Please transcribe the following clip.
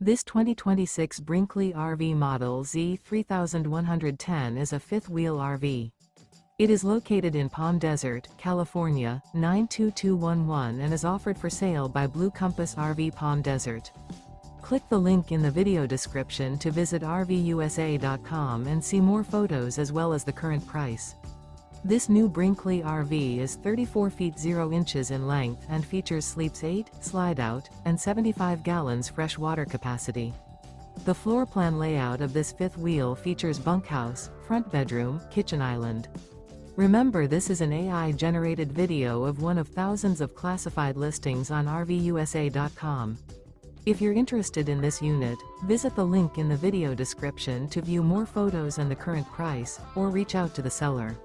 This 2026 Brinkley RV Model Z 3110 is a fifth-wheel RV. It is located in Palm Desert, California, 92211 and is offered for sale by Blue Compass RV Palm Desert. Click the link in the video description to visit RVUSA.com and see more photos as well as the current price. This new Brinkley RV is 34 feet 0 inches in length and features sleeps 8, slide-out, and 75 gallons fresh water capacity. The floor plan layout of this fifth wheel features bunkhouse, front bedroom, kitchen island. Remember, this is an AI-generated video of one of thousands of classified listings on RVUSA.com. If you're interested in this unit, visit the link in the video description to view more photos and the current price, or reach out to the seller.